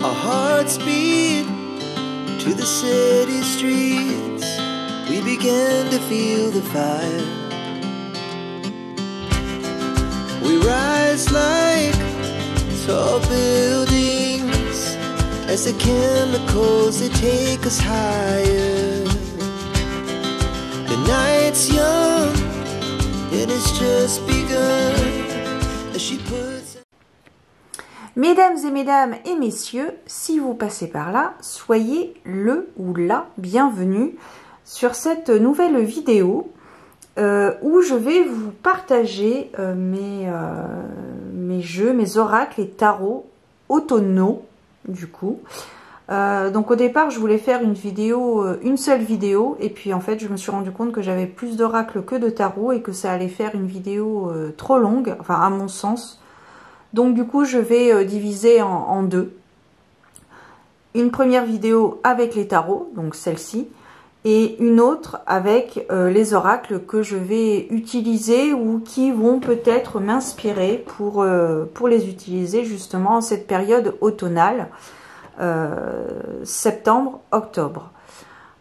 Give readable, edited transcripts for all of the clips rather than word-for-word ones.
Our hearts beat to the city streets. We began to feel the fire. We rise like tall buildings as the chemicals they take us higher. The night's young and it's just begun as she puts. Mesdames et messieurs, si vous passez par là, soyez le ou la bienvenue sur cette nouvelle vidéo où je vais vous partager mes jeux, mes oracles et tarots automnaux du coup. Donc au départ je voulais faire une seule vidéo et puis en fait je me suis rendu compte que j'avais plus d'oracles que de tarots et que ça allait faire une vidéo trop longue, enfin à mon sens. Donc du coup je vais diviser en deux. Une première vidéo avec les tarots, donc celle-ci, et une autre avec les oracles que je vais utiliser ou qui vont peut-être m'inspirer pour les utiliser justement en cette période automnale, septembre-octobre.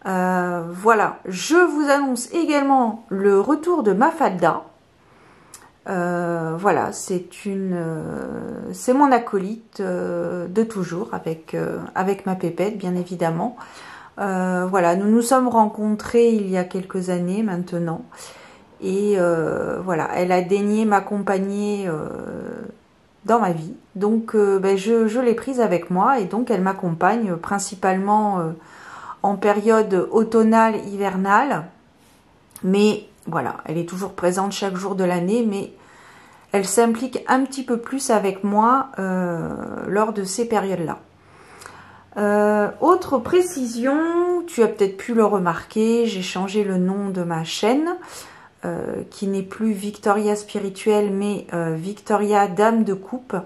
Voilà, je vous annonce également le retour de Mafalda. Voilà, c'est mon acolyte de toujours avec ma pépette bien évidemment. Voilà, nous nous sommes rencontrés il y a quelques années maintenant et voilà, elle a daigné m'accompagner dans ma vie, donc je l'ai prise avec moi et donc elle m'accompagne principalement en période automnale, hivernale, mais voilà, elle est toujours présente chaque jour de l'année, mais elle s'implique un petit peu plus avec moi lors de ces périodes-là. Autre précision, tu as peut-être pu le remarquer, j'ai changé le nom de ma chaîne, qui n'est plus Victoria Spirituelle, mais Victoria Dame de Coupe,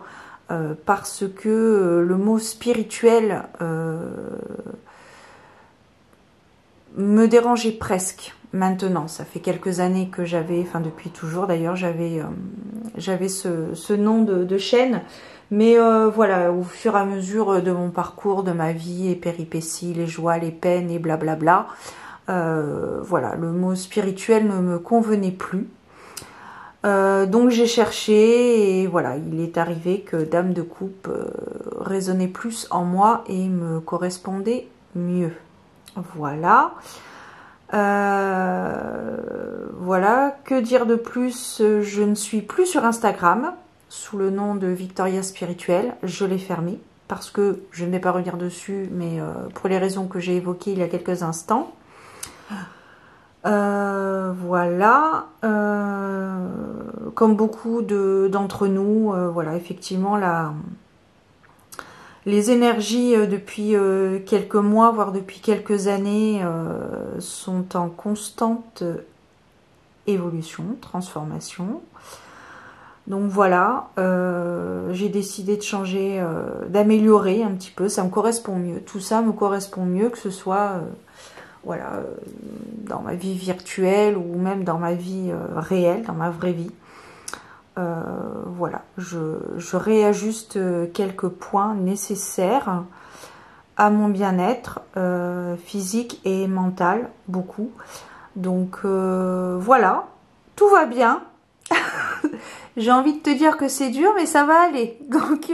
parce que le mot spirituel me dérangeait presque. Maintenant, ça fait quelques années que j'avais, enfin depuis toujours d'ailleurs, j'avais ce nom de chaîne, mais voilà, au fur et à mesure de mon parcours, de ma vie et péripéties, les joies, les peines et blablabla, voilà, le mot spirituel ne me convenait plus. Donc j'ai cherché et voilà, il est arrivé que Dame de Coupe résonnait plus en moi et me correspondait mieux. Voilà. Voilà, que dire de plus? Je ne suis plus sur Instagram sous le nom de Victoria Spirituelle, je l'ai fermé parce que je ne vais pas revenir dessus, mais pour les raisons que j'ai évoquées il y a quelques instants. Voilà, comme beaucoup d'entre nous, voilà, effectivement les énergies depuis quelques mois, voire depuis quelques années, sont en constante évolution, transformation. Donc voilà, j'ai décidé de changer, d'améliorer un petit peu, ça me correspond mieux. Tout ça me correspond mieux, que ce soit voilà, dans ma vie virtuelle ou même dans ma vie réelle, dans ma vraie vie. Voilà, je réajuste quelques points nécessaires à mon bien-être physique et mental, beaucoup. Donc voilà, tout va bien. J'ai envie de te dire que c'est dur, mais ça va aller. Donc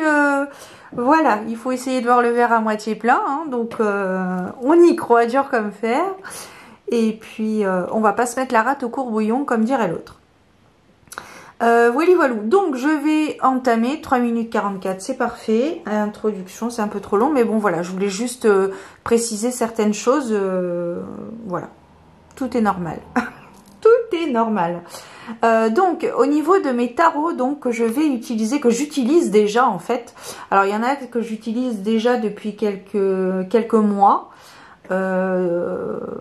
voilà, il faut essayer de voir le verre à moitié plein. Hein, donc on y croit, dur comme fer. Et puis on va pas se mettre la rate au courbouillon, comme dirait l'autre. Voilà, donc je vais entamer 3 minutes 44, c'est parfait. Introduction, c'est un peu trop long, mais bon voilà, je voulais juste préciser certaines choses. Voilà, tout est normal. Tout est normal. Donc au niveau de mes tarots, donc que je vais utiliser, que j'utilise déjà en fait. Alors il y en a que j'utilise déjà depuis quelques mois.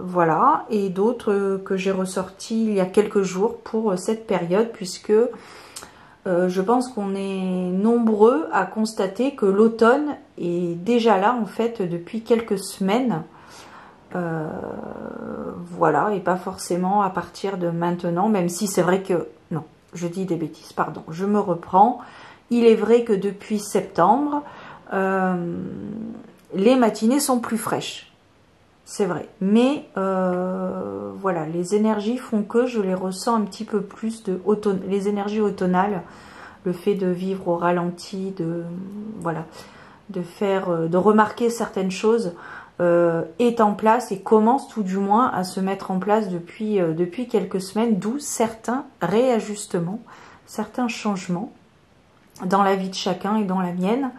Voilà, et d'autres que j'ai ressortis il y a quelques jours pour cette période, puisque je pense qu'on est nombreux à constater que l'automne est déjà là en fait depuis quelques semaines. Voilà, et pas forcément à partir de maintenant, même si c'est vrai que, non, je dis des bêtises, pardon, je me reprends. Il est vrai que depuis septembre, les matinées sont plus fraîches. C'est vrai. Mais voilà, les énergies font que je les ressens un petit peu plus les énergies automnales, le fait de vivre au ralenti, voilà, de remarquer certaines choses est en place et commence tout du moins à se mettre en place depuis quelques semaines, d'où certains réajustements, certains changements dans la vie de chacun et dans la mienne.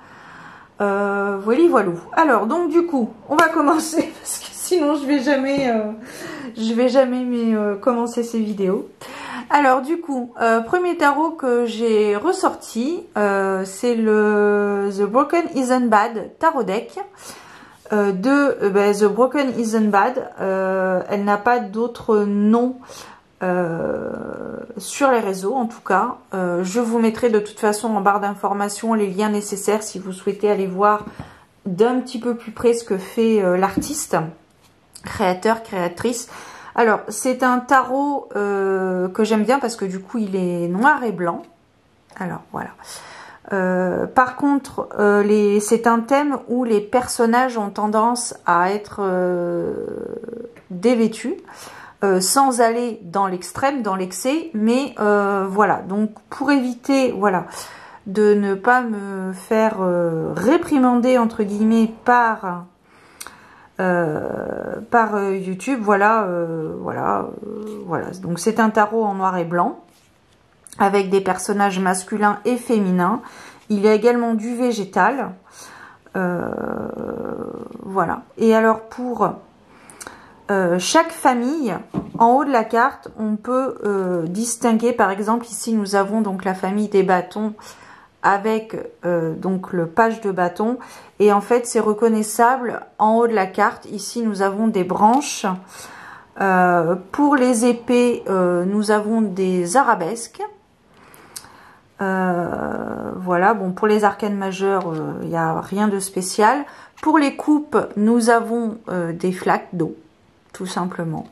Voilà, voilà. Alors, donc du coup, on va commencer parce que sinon je vais jamais commencer ces vidéos. Alors du coup, premier tarot que j'ai ressorti, c'est le The Broken Isn't Bad Tarot Deck The Broken Isn't Bad. Elle n'a pas d'autre nom sur les réseaux en tout cas. Je vous mettrai de toute façon en barre d'informations les liens nécessaires si vous souhaitez aller voir d'un petit peu plus près ce que fait l'artiste, créateur, créatrice. Alors c'est un tarot que j'aime bien parce que du coup il est noir et blanc. Alors voilà. Par contre, c'est un thème où les personnages ont tendance à être dévêtus. Sans aller dans l'extrême, dans l'excès, mais voilà, donc pour éviter, voilà, de ne pas me faire réprimander entre guillemets par YouTube, voilà, voilà. Donc c'est un tarot en noir et blanc avec des personnages masculins et féminins. Il y a également du végétal, voilà. Et alors pour chaque famille, en haut de la carte, on peut distinguer, par exemple, ici nous avons donc la famille des bâtons avec donc le page de bâton. Et en fait, c'est reconnaissable en haut de la carte. Ici, nous avons des branches. Pour les épées, nous avons des arabesques. Voilà, bon, pour les arcanes majeures, il n'y a rien de spécial. Pour les coupes, nous avons des flaques d'eau. Tout simplement.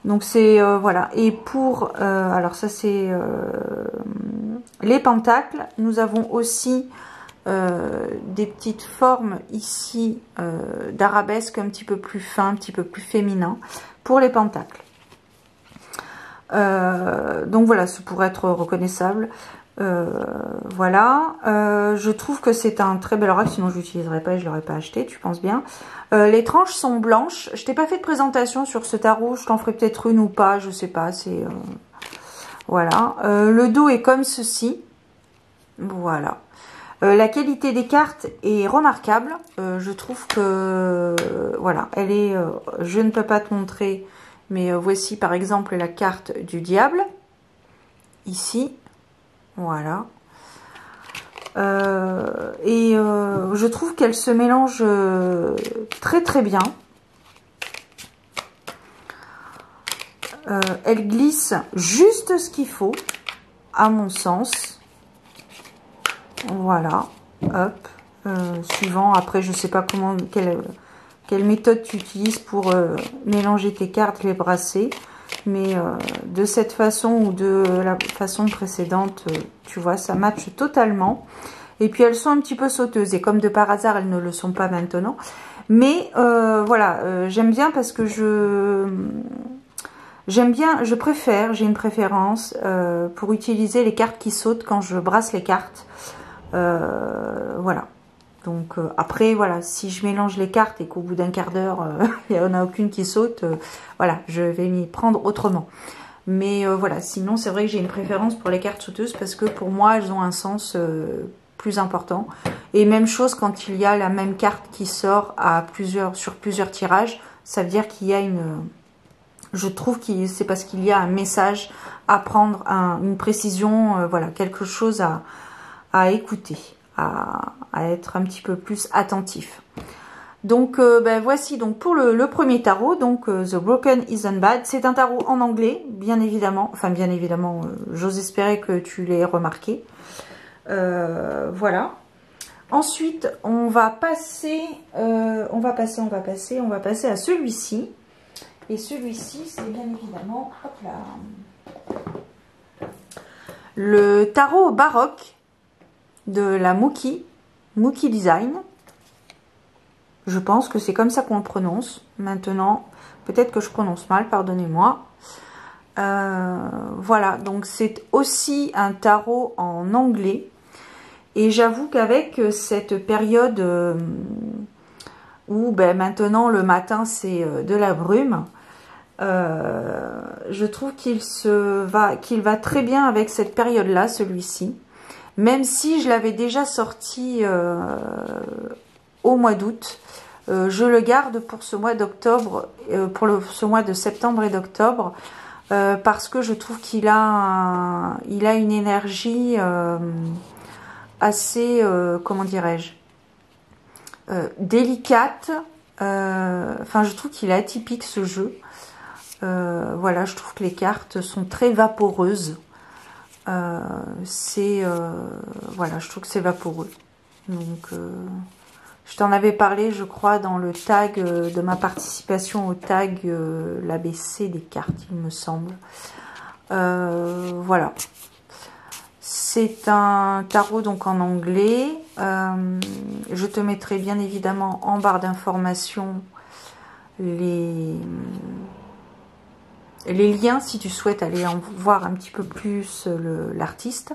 Donc c'est voilà. Et pour alors ça c'est les pentacles. Nous avons aussi des petites formes ici d'arabesque un petit peu plus fin, un petit peu plus féminin pour les pentacles. Donc voilà, ça pourrait être reconnaissable. Voilà, je trouve que c'est un très bel oracle, sinon je l'utiliserais pas et je l'aurais pas acheté, tu penses bien. Les tranches sont blanches. Je t'ai pas fait de présentation sur ce tarot, je t'en ferai peut-être une ou pas, je sais pas, c'est voilà. Le dos est comme ceci. Voilà. La qualité des cartes est remarquable. Je trouve que voilà, elle est je ne peux pas te montrer, mais voici par exemple la carte du diable ici. Voilà. Je trouve qu'elle se mélange très très bien. Elle glisse juste ce qu'il faut, à mon sens. Voilà. Hop. Suivant. Après, je sais pas quelle méthode tu utilises pour mélanger tes cartes, les brasser. Mais de cette façon ou de la façon précédente, tu vois, ça matche totalement. Et puis elles sont un petit peu sauteuses. Et comme de par hasard, elles ne le sont pas maintenant. Mais voilà, j'aime bien parce que j'aime bien, j'ai une préférence pour utiliser les cartes qui sautent quand je brasse les cartes. Voilà. Donc après, voilà, si je mélange les cartes et qu'au bout d'un quart d'heure, il n'y en a aucune qui saute, voilà, je vais m'y prendre autrement. Mais voilà, sinon c'est vrai que j'ai une préférence pour les cartes sauteuses parce que pour moi, elles ont un sens plus important. Et même chose quand il y a la même carte qui sort sur plusieurs tirages, ça veut dire qu'il y a je trouve que c'est parce qu'il y a un message à prendre, une précision, voilà, quelque chose à écouter. À être un petit peu plus attentif. Donc voici donc pour le premier tarot, donc The Broken Isn't Bad. C'est un tarot en anglais, bien évidemment. Enfin bien évidemment, j'ose espérer que tu l'aies remarqué. Voilà. Ensuite, on va passer à celui-ci. Et celui-ci, c'est bien évidemment, hop là, le tarot baroque de la Mookie. Mookie Design. Je pense que c'est comme ça qu'on le prononce. Maintenant, peut-être que je prononce mal, pardonnez-moi. Voilà, donc c'est aussi un tarot en anglais. Et j'avoue qu'avec cette période où maintenant le matin c'est de la brume, je trouve qu'il va très bien avec cette période-là, celui-ci. Même si je l'avais déjà sorti au mois d'août, je le garde pour ce mois d'octobre, ce mois de septembre et d'octobre, parce que je trouve qu'il a, une énergie assez, comment dirais-je, délicate. Enfin, je trouve qu'il est atypique ce jeu. Voilà, je trouve que les cartes sont très vaporeuses. Voilà, je trouve que c'est vaporeux. Donc, je t'en avais parlé, je crois, dans le tag de ma participation au tag l'ABC des cartes, il me semble. Voilà. C'est un tarot donc en anglais. Je te mettrai bien évidemment en barre d'informations les liens si tu souhaites aller en voir un petit peu plus l'artiste.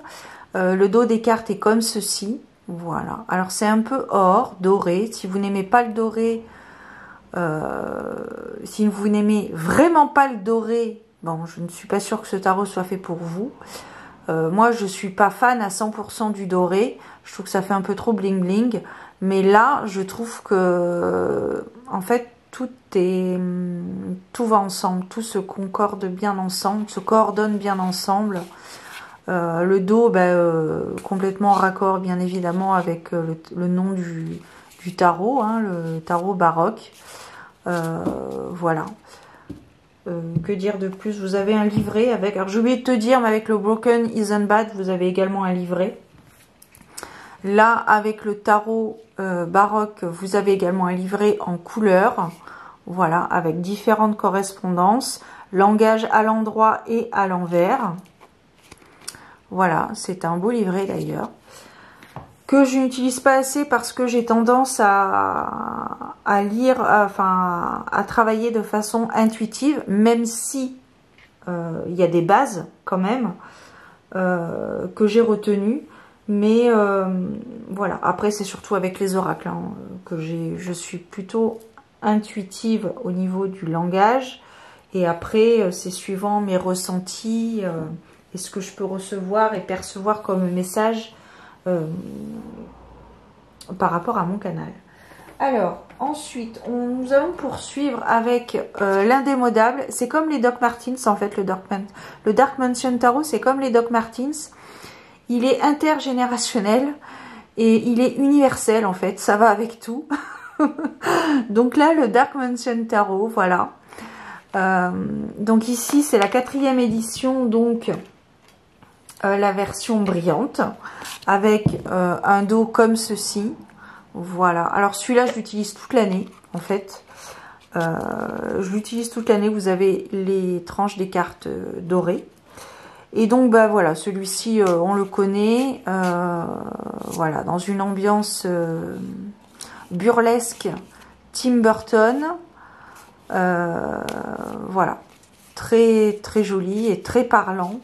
Le dos des cartes est comme ceci. Voilà. Alors c'est un peu or, doré. Si vous n'aimez pas le doré, si vous n'aimez vraiment pas le doré, bon, je ne suis pas sûre que ce tarot soit fait pour vous. Moi, je suis pas fan à 100% du doré. Je trouve que ça fait un peu trop bling bling. Mais là, je trouve que, en fait, tout va ensemble. Tout se concorde bien ensemble, se coordonne bien ensemble. Le dos, complètement raccord, bien évidemment, avec le nom du tarot, hein, le tarot baroque. Voilà. Que dire de plus? Vous avez un livret avec... Alors, j'ai oublié de te dire, mais avec le Broken Isn't Bad, vous avez également un livret. Là, avec le tarot baroque, vous avez également un livret en couleur. Voilà, avec différentes correspondances. Langage à l'endroit et à l'envers. Voilà, c'est un beau livret d'ailleurs. Que je n'utilise pas assez parce que j'ai tendance à lire, à travailler de façon intuitive, même si il y a des bases quand même que j'ai retenues. Mais voilà, après c'est surtout avec les oracles hein, que je suis plutôt intuitive au niveau du langage. Et après, c'est suivant mes ressentis et ce que je peux recevoir et percevoir comme message par rapport à mon canal. Alors, ensuite, nous allons poursuivre avec l'indémodable. C'est comme les Doc Martens, en fait, le Dark Mansion Tarot, c'est comme les Doc Martens. Il est intergénérationnel et il est universel, en fait. Ça va avec tout. Donc là, le Dark Mansion Tarot, voilà. Donc ici, c'est la 4e édition, donc la version brillante, avec un dos comme ceci. Voilà. Alors celui-là, je l'utilise toute l'année, en fait. Je l'utilise toute l'année. Vous avez les tranches des cartes dorées. Et donc, voilà, celui-ci, on le connaît. Voilà, dans une ambiance burlesque Tim Burton. Voilà. Très, très joli et très parlant.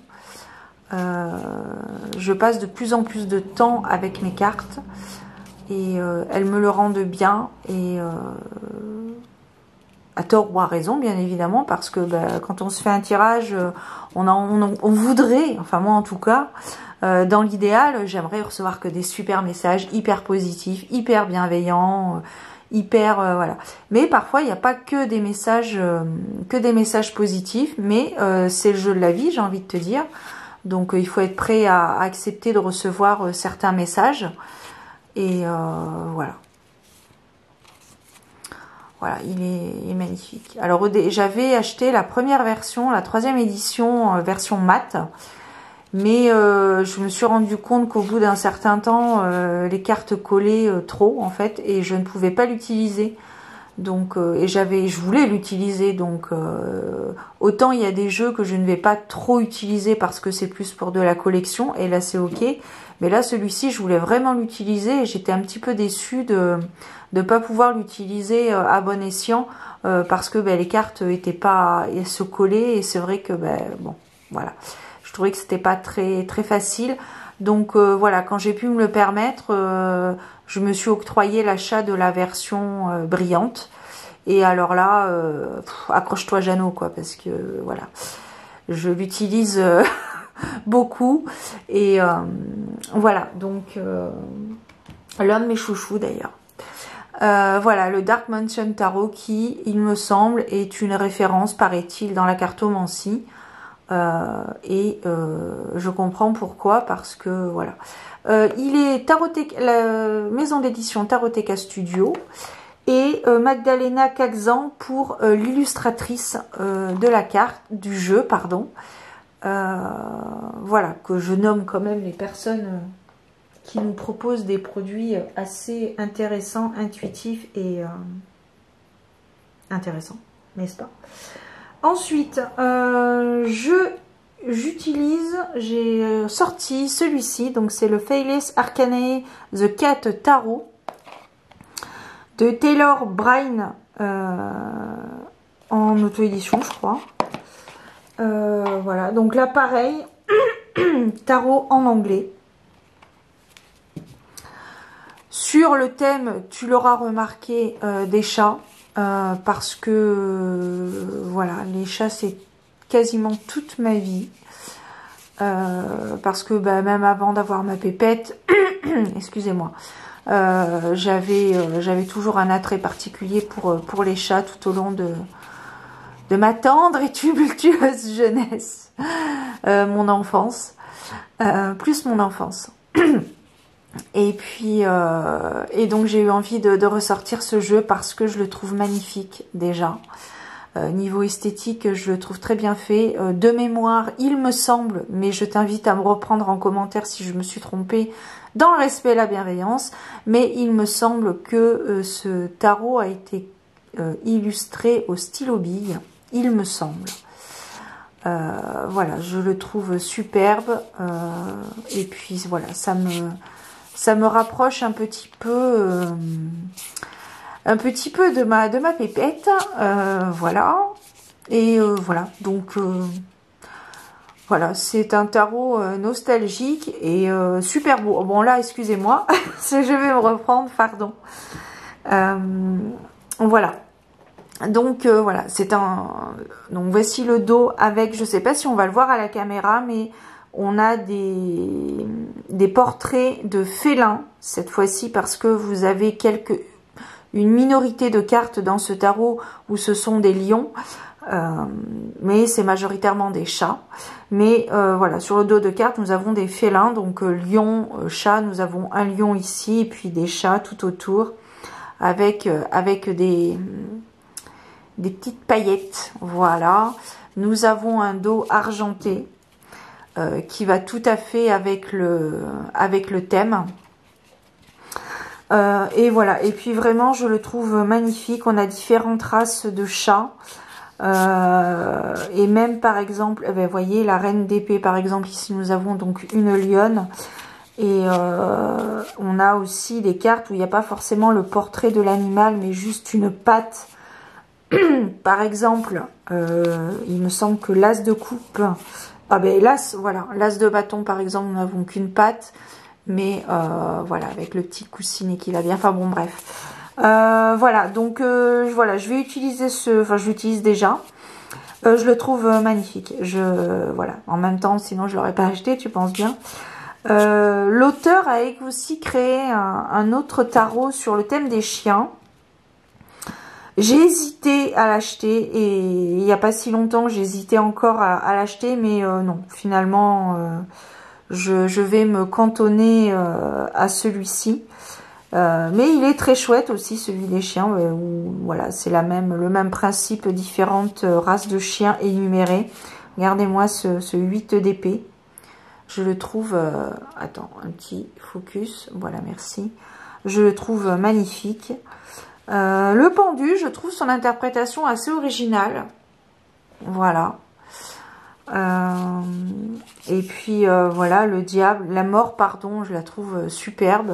Je passe de plus en plus de temps avec mes cartes. Et elles me le rendent bien. Et à tort ou à raison, bien évidemment, parce que quand on se fait un tirage, on voudrait, enfin moi en tout cas, dans l'idéal, j'aimerais recevoir que des super messages hyper positifs, hyper bienveillants, hyper voilà. Mais parfois, il n'y a pas que des messages positifs, mais c'est le jeu de la vie, j'ai envie de te dire. Donc il faut être prêt à accepter de recevoir certains messages. Et voilà. Voilà, il est magnifique. Alors, j'avais acheté la première version, la 3e édition, version mat. Mais je me suis rendu compte qu'au bout d'un certain temps, les cartes collaient trop, en fait. Et je ne pouvais pas l'utiliser Donc, et je voulais l'utiliser. Donc, autant il y a des jeux que je ne vais pas trop utiliser parce que c'est plus pour de la collection. Et là, c'est ok. Mais là, celui-ci, je voulais vraiment l'utiliser. Et j'étais un petit peu déçue de ne pas pouvoir l'utiliser à bon escient. Parce que les cartes étaient pas se collaient. Et c'est vrai que, bon, voilà. Je trouvais que c'était pas très, très facile. Donc, voilà, quand j'ai pu me le permettre... je me suis octroyé l'achat de la version brillante. Et alors là, accroche-toi Jeannot, quoi, parce que voilà, je l'utilise beaucoup. Et voilà, donc l'un de mes chouchous d'ailleurs. Voilà, le Dark Mansion Tarot qui, il me semble, est une référence, paraît-il, dans la cartomancie. Je comprends pourquoi, parce que voilà. Il est la maison d'édition Taroteca Studio et Magdalena Caxan pour l'illustratrice de la carte, du jeu, pardon. Voilà, que je nomme quand même les personnes qui nous proposent des produits assez intéressants, intuitifs et intéressants, n'est-ce pas? Ensuite, j'ai sorti celui-ci, donc c'est le Faithless Arcanae The Cat Tarot de Taylor Brine en auto-édition, je crois. Voilà, donc là pareil, tarot en anglais. Sur le thème, tu l'auras remarqué, des chats, parce que voilà, les chats c'est quasiment toute ma vie, parce que même avant d'avoir ma pépette, excusez-moi, j'avais toujours un attrait particulier pour les chats tout au long de ma tendre et tumultueuse jeunesse, mon enfance, plus mon enfance. Et puis, et donc j'ai eu envie de ressortir ce jeu parce que je le trouve magnifique déjà. Niveau esthétique, je le trouve très bien fait. De mémoire, il me semble, mais je t'invite à me reprendre en commentaire si je me suis trompée, dans le respect et la bienveillance, mais il me semble que ce tarot a été illustré au stylo bille, il me semble. Voilà, je le trouve superbe, et puis voilà, ça me rapproche un petit peu de ma pépette, voilà, et voilà, donc voilà, c'est un tarot nostalgique et super beau. Bon là, excusez-moi, je vais me reprendre, pardon. Voilà, donc voilà, donc voici le dos avec, je sais pas si on va le voir à la caméra, mais on a des portraits de félins cette fois-ci, parce que vous avez une minorité de cartes dans ce tarot où ce sont des lions, mais c'est majoritairement des chats. Mais voilà, sur le dos de cartes, nous avons des félins, donc lion, chat, nous avons un lion ici, et puis des chats tout autour, avec des petites paillettes, voilà. Nous avons un dos argenté, qui va tout à fait avec le thème. Et voilà, et puis vraiment je le trouve magnifique. On a différentes races de chats, et même par exemple, vous voyez la reine d'épée par exemple, ici nous avons donc une lionne, et on a aussi des cartes où il n'y a pas forcément le portrait de l'animal mais juste une patte. Par exemple, il me semble que l'as de coupe, l'as, voilà, l'as de bâton par exemple, nous n'avons qu'une patte, mais voilà, avec le petit coussinet qui va bien, enfin bon bref, voilà, donc voilà, je vais utiliser je l'utilise déjà, je le trouve magnifique, voilà, en même temps, sinon je l'aurais pas acheté, tu penses bien. L'auteur a aussi créé un autre tarot sur le thème des chiens. J'ai hésité à l'acheter, et il n'y a pas si longtemps j'hésitais encore à l'acheter, mais non, finalement je vais me cantonner à celui-ci. Mais il est très chouette aussi, celui des chiens, où voilà, c'est le même principe, différentes races de chiens énumérées. Regardez-moi ce 8 d'épée. Je le trouve, attends, un petit focus, voilà, merci. Je le trouve magnifique. Le pendu, je trouve son interprétation assez originale. Voilà. Et puis voilà, le diable, la mort, pardon, je la trouve superbe.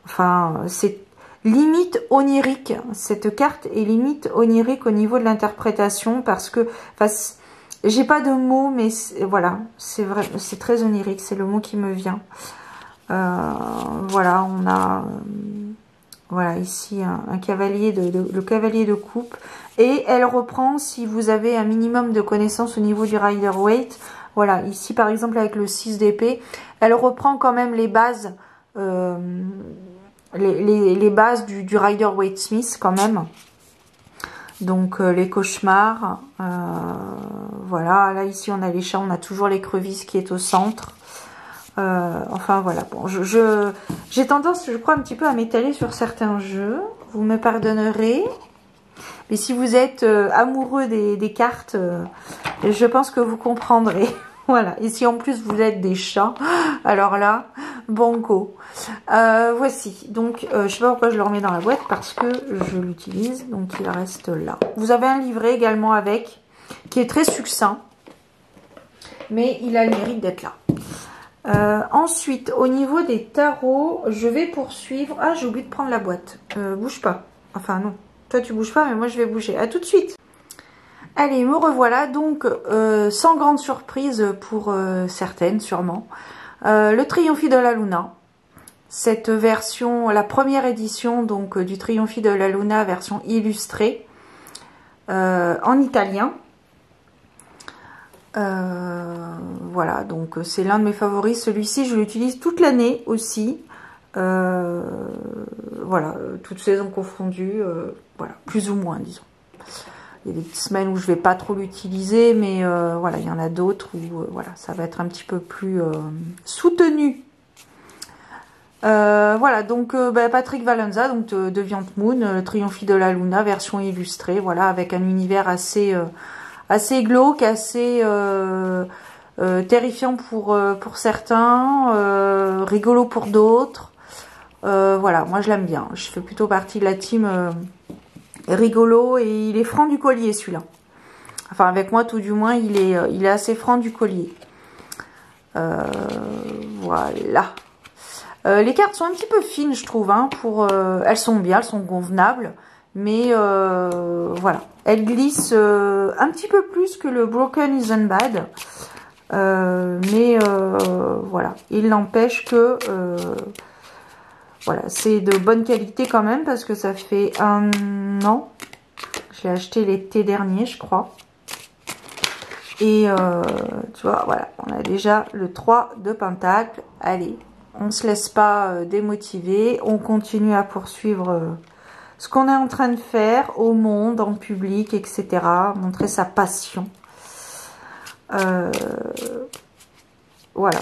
Enfin, c'est limite onirique. Cette carte est limite onirique au niveau de l'interprétation parce que, enfin, j'ai pas de mots, mais voilà, c'est vrai, c'est très onirique, c'est le mot qui me vient. Voilà, on a voilà ici un cavalier le cavalier de coupe, et elle reprend, si vous avez un minimum de connaissances au niveau du Rider-Waite, voilà, ici par exemple avec le 6 d'épée, elle reprend quand même les bases les bases du Rider-Waite-Smith quand même. Donc les cauchemars, voilà, là ici on a les chats, on a toujours l'écrevisse qui est au centre. Enfin voilà, bon, j'ai tendance, je crois, un petit peu à m'étaler sur certains jeux, vous me pardonnerez. Mais si vous êtes amoureux des cartes, je pense que vous comprendrez. Voilà, et si en plus vous êtes des chats, alors là, banco. Voici, donc je sais pas pourquoi je le remets dans la boîte, parce que je l'utilise, donc il reste là. Vous avez un livret également avec, qui est très succinct, mais il a le mérite d'être là. Ensuite, au niveau des tarots, je vais poursuivre. Ah, j'ai oublié de prendre la boîte. Bouge pas. Enfin, non. Toi, tu bouges pas, mais moi, je vais bouger. À tout de suite. Allez, me revoilà. Donc, sans grande surprise pour certaines, sûrement. Le Triomphe de la Luna. Cette version, la première édition donc du Triomphe de la Luna, version illustrée, en italien. Voilà, donc c'est l'un de mes favoris. Celui-ci, je l'utilise toute l'année aussi. Voilà, toutes saisons confondues. Voilà, plus ou moins, disons. Il y a des semaines où je vais pas trop l'utiliser, mais voilà, il y en a d'autres où voilà, ça va être un petit peu plus soutenu. Voilà, donc Patrick Valenza, donc de Deviant Moon, le Triomphe de la Luna, version illustrée, voilà, avec un univers assez glauque, assez terrifiant pour certains, rigolo pour d'autres. Voilà, moi je l'aime bien. Je fais plutôt partie de la team rigolo, et il est franc du collier celui-là. Enfin avec moi tout du moins, il est assez franc du collier. Voilà. Les cartes sont un petit peu fines, je trouve. Hein, elles sont bien, elles sont convenables. Mais voilà, elles glissent un petit peu plus que le Broken Isn't Bad. Mais voilà, il n'empêche que voilà, c'est de bonne qualité quand même, parce que ça fait 1 an. Je l'ai acheté l'été dernier, je crois. Et tu vois, voilà, on a déjà le 3 de Pentacle. Allez, on ne se laisse pas démotiver, on continue à poursuivre ce qu'on est en train de faire au monde, en public, etc. Montrer sa passion. Voilà,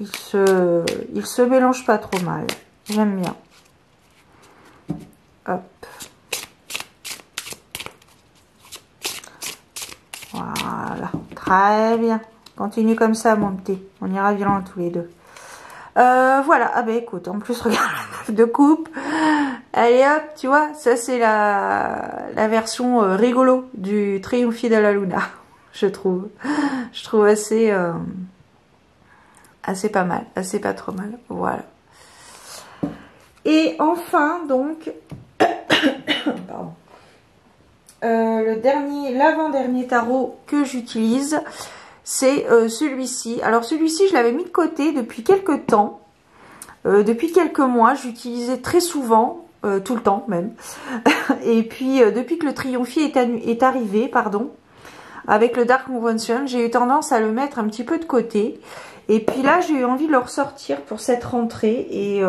il se mélange pas trop mal. J'aime bien. Hop. Voilà, très bien. Continue comme ça, mon petit. On ira violent tous les deux. Voilà, ah ben écoute, en plus, regarde la 9 de coupe. Allez hop, tu vois, ça c'est la version rigolo du Triomphe de la Luna, je trouve. Je trouve assez pas mal, assez pas trop mal, voilà. Et enfin, donc, pardon. L'avant-dernier tarot que j'utilise, c'est celui-ci. Alors celui-ci, je l'avais mis de côté depuis quelques temps. Depuis quelques mois, j'utilisais très souvent, tout le temps même. Et puis, depuis que le Triomphe est arrivé, pardon, avec le Dark Convention, j'ai eu tendance à le mettre un petit peu de côté. Et puis là, j'ai eu envie de le ressortir pour cette rentrée et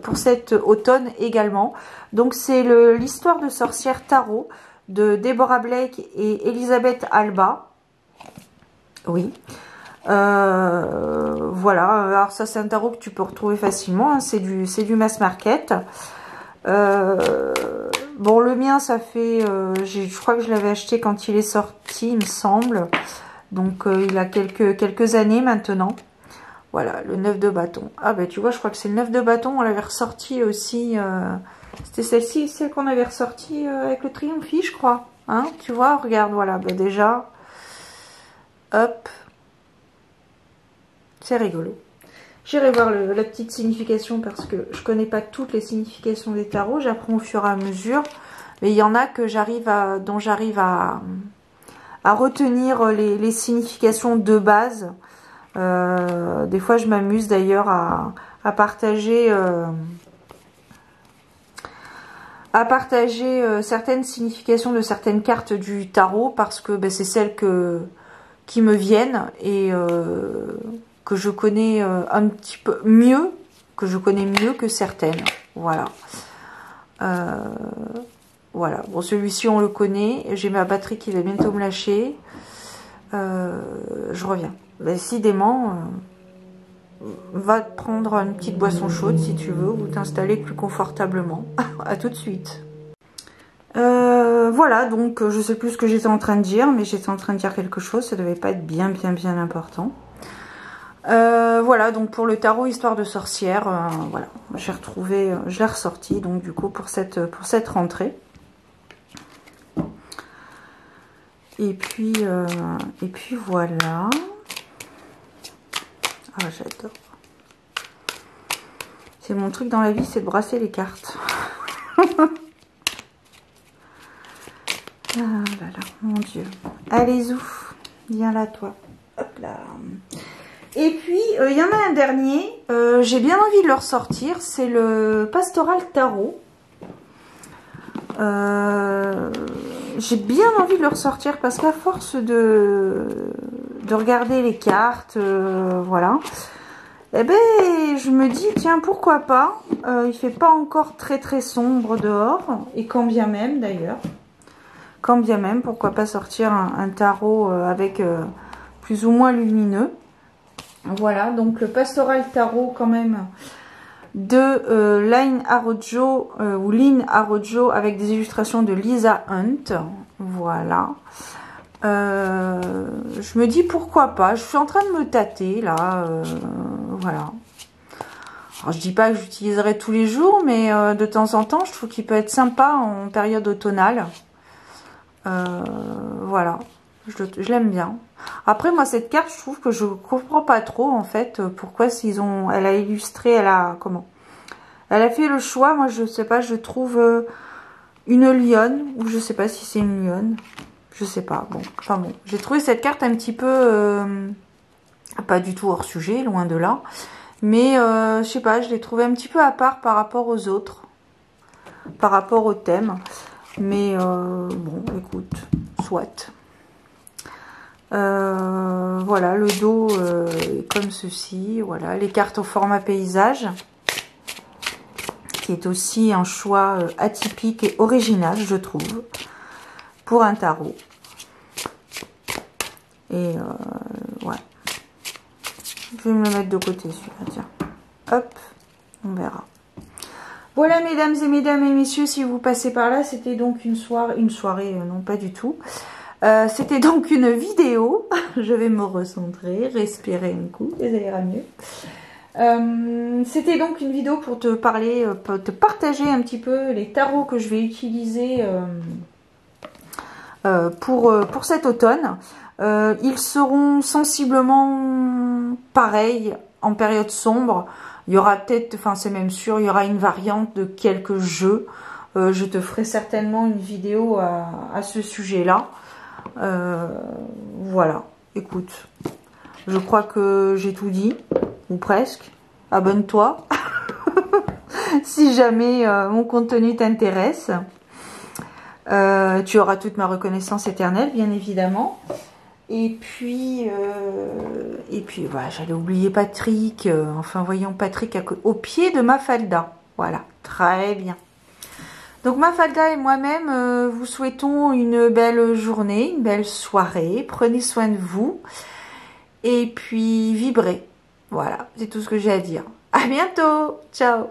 pour cet automne également. Donc c'est l'histoire de sorcière tarot de Deborah Blake et Elisabeth Alba. Oui. Voilà. Alors ça, c'est un tarot que tu peux retrouver facilement. Hein. C'est du mass market. Bon, le mien, ça fait... je crois que je l'avais acheté quand il est sorti, il me semble. Donc il a quelques années maintenant. Voilà, le 9 de bâton. Ah ben tu vois, je crois que c'est le 9 de bâton. On l'avait ressorti aussi C'était celle-ci, celle qu'on avait ressortie avec le Triomphi, je crois. Hein, tu vois, regarde, voilà, bah déjà, hop, c'est rigolo. J'irai voir la petite signification parce que je connais pas toutes les significations des tarots, j'apprends au fur et à mesure. Mais il y en a que dont j'arrive à retenir les significations de base. Des fois, je m'amuse d'ailleurs à partager certaines significations de certaines cartes du tarot parce que ben, c'est celles qui me viennent et que je connais un petit peu mieux, que certaines. Voilà. Voilà. Bon, celui-ci, on le connaît. J'ai ma batterie qui va bientôt me lâcher. Je reviens. Décidément, va te prendre une petite boisson chaude si tu veux ou t'installer plus confortablement. À tout de suite. Voilà, donc je sais plus ce que j'étais en train de dire, mais j'étais en train de dire quelque chose. Ça devait pas être bien important. Voilà, donc pour le tarot Histoire de sorcière, voilà, j'ai retrouvé, je l'ai ressorti donc du coup pour cette rentrée. Et puis voilà. Ah, j'adore. C'est mon truc dans la vie, c'est de brasser les cartes. Ah là là, mon Dieu. Allez, Zouf, viens là, toi. Hop là. Et puis, il y en a un dernier, j'ai bien envie de le ressortir, c'est le Pastoral Tarot. J'ai bien envie de le ressortir parce qu'à force de regarder les cartes, voilà, eh ben, je me dis, tiens, pourquoi pas, il fait pas encore très sombre dehors, et quand bien même d'ailleurs, pourquoi pas sortir un tarot avec plus ou moins lumineux. Voilà, donc le Pastoral Tarot quand même de Lynn Arojo ou Lynn Arojo avec des illustrations de Lisa Hunt. Voilà. Je me dis pourquoi pas. Je suis en train de me tâter là. Voilà. Alors, je dis pas que j'utiliserai tous les jours, mais de temps en temps, je trouve qu'il peut être sympa en période automnale. Voilà. Je l'aime bien. Après, moi, cette carte, je trouve que je comprends pas trop, en fait, pourquoi elle a illustré, elle a fait le choix, moi, je sais pas, je trouve une lionne, ou je sais pas si c'est une lionne, je sais pas, bon, enfin bon, j'ai trouvé cette carte un petit peu, pas du tout hors sujet, loin de là, mais, je sais pas, je l'ai trouvée un petit peu à part par rapport aux autres, par rapport au thème, mais, bon, écoute, soit. Voilà, le dos est comme ceci, voilà, les cartes au format paysage, qui est aussi un choix atypique et original, je trouve, pour un tarot. Et ouais, je vais me le mettre de côté celui-là, tiens, hop, on verra. Voilà, mesdames et messieurs, si vous passez par là, c'était donc une soirée, non pas du tout. C'était donc une vidéo, je vais me recentrer, respirer un coup, et ça ira mieux. C'était donc une vidéo pour te parler, pour te partager un petit peu les tarots que je vais utiliser pour cet automne. Ils seront sensiblement pareils en période sombre. Il y aura peut-être, enfin c'est même sûr, il y aura une variante de quelques jeux. Je te ferai certainement une vidéo à ce sujet-là. Voilà, écoute, je crois que j'ai tout dit, ou presque. Abonne-toi si jamais mon contenu t'intéresse. Tu auras toute ma reconnaissance éternelle, bien évidemment. Et puis voilà, j'allais oublier Patrick. Enfin, voyons Patrick au pied de Mafalda. Voilà, très bien. Donc Mafalda et moi-même vous souhaitons une belle journée, une belle soirée. Prenez soin de vous. Et puis vibrez. Voilà, c'est tout ce que j'ai à dire. À bientôt. Ciao.